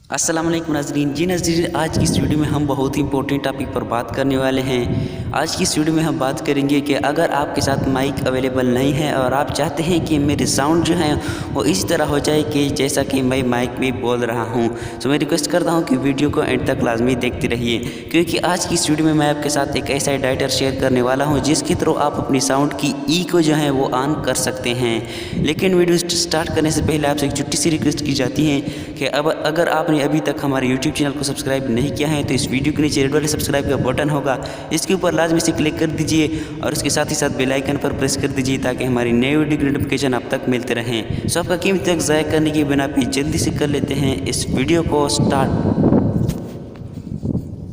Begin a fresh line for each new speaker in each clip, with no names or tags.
अस्सलाम वालेकुम नाज़रीन। जी नाज़रीन, आज की इस वीडियो में हम बहुत ही इंपॉर्टेंट टॉपिक पर बात करने वाले हैं। आज की इस वीडियो में हम बात करेंगे कि अगर आपके साथ माइक अवेलेबल नहीं है और आप चाहते हैं कि मेरे साउंड जो है वो इस तरह हो जाए कि जैसा कि मैं माइक में बोल रहा हूं, तो मैं रिक्वेस्ट करता हूं कि वीडियो को एंड तक लाजमी देखते रहिए, क्योंकि आज की इस वीडियो में मैं आपके साथ एक ऐसा डाइटर शेयर करने वाला हूँ जिसके थ्रू आप अपनी साउंड की ई को जो है वो ऑन कर सकते हैं। लेकिन वीडियो स्टार्ट करने से पहले आपसे एक छोटी सी रिक्वेस्ट की जाती है कि अब अगर आपने अभी तक हमारे YouTube चैनल को सब्सक्राइब नहीं किया है तो इस वीडियो के नीचे रेड वाले सब्सक्राइब का बटन होगा, इसके ऊपर लाजमी से क्लिक कर दीजिए और उसके साथ ही साथ बेल आइकन पर प्रेस कर दीजिए ताकि हमारी नई वीडियो की नोटिफिकेशन आप तक मिलते रहें। सो आपका कीमती वक्त ज़ाया करने की बिना पे जल्दी से कर लेते हैं इस वीडियो को स्टार्ट।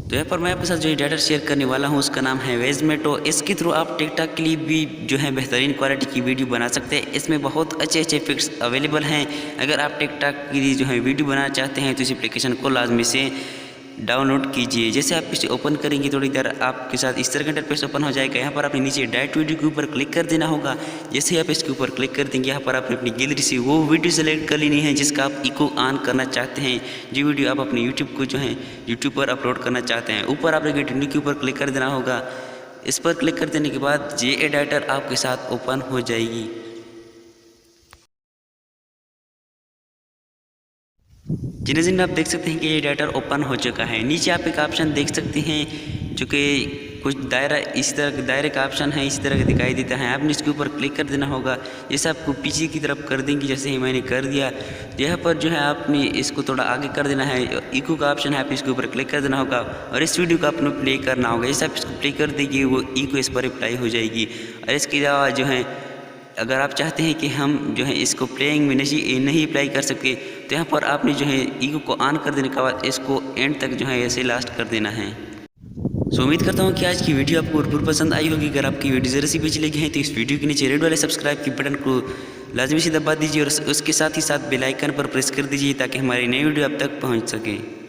तो यहाँ पर मैं आपके साथ जो डाटा शेयर करने वाला हूँ उसका नाम है वेजमेटो। इसके थ्रू आप टिकटॉक के लिए भी जो है बेहतरीन क्वालिटी की वीडियो बना सकते हैं। इसमें बहुत अच्छे इफेक्ट्स अवेलेबल हैं। अगर आप टिकटॉक के लिए जो है वीडियो बनाना चाहते हैं तो इस एप्लीकेशन को लाजमी से डाउनलोड कीजिए। जैसे आप इसे ओपन करेंगे थोड़ी देर आपके साथ इस तरह का इंटरफेस ओपन हो जाएगा। यहाँ पर आपने नीचे डायरेक्ट वीडियो के ऊपर क्लिक कर देना होगा। जैसे आप इसके ऊपर क्लिक कर देंगे यहाँ पर आपने अपनी गैलरी से वो वीडियो सेलेक्ट कर लेनी है जिसका आप इको ऑन करना चाहते हैं, जो वीडियो आप अपने यूट्यूब को जो है यूट्यूब पर अपलोड करना चाहते हैं। ऊपर आपने कंटिन्यू के ऊपर क्लिक कर देना होगा। इस पर क्लिक कर देने के बाद जे एडिटर आपके साथ ओपन हो जाएगी। जिन्हें आप देख सकते हैं कि ये डाटा ओपन हो चुका है। नीचे आप एक ऑप्शन देख सकते हैं जो कि कुछ दायरा इस तरह दायरे का ऑप्शन है, इसी तरह का दिखाई देता है। आपने इसके ऊपर क्लिक कर देना होगा। जैसे आपको पीछे की तरफ कर देंगे, जैसे ही मैंने कर दिया। यहाँ पर जो है आपने इसको थोड़ा आगे कर देना है। इको का ऑप्शन है, आप इसके ऊपर क्लिक कर देना होगा और इस वीडियो को आपने प्ले करना होगा। जैसे आप इसको प्ले कर देंगे वो इको इस पर अप्लाई हो जाएगी। और इसके अलावा जो है अगर आप चाहते हैं कि हम जो है इसको प्लेइंग में नहीं अप्लाई कर सके तो यहाँ पर आपने जो है ईगो को ऑन कर देने के बाद इसको एंड तक जो है ऐसे लास्ट कर देना है। सो उम्मीद करता हूँ कि आज की वीडियो आपको भरपूर पसंद आई होगी। अगर आपकी वीडियो ज़रा सी भी अच्छी लगी है तो इस वीडियो के नीचे रेड वाले सब्सक्राइब के बटन को लाजमी से दबा दीजिए और उसके साथ ही साथ बेल आइकन पर प्रेस कर दीजिए ताकि हमारी नई वीडियो आप तक पहुँच सके।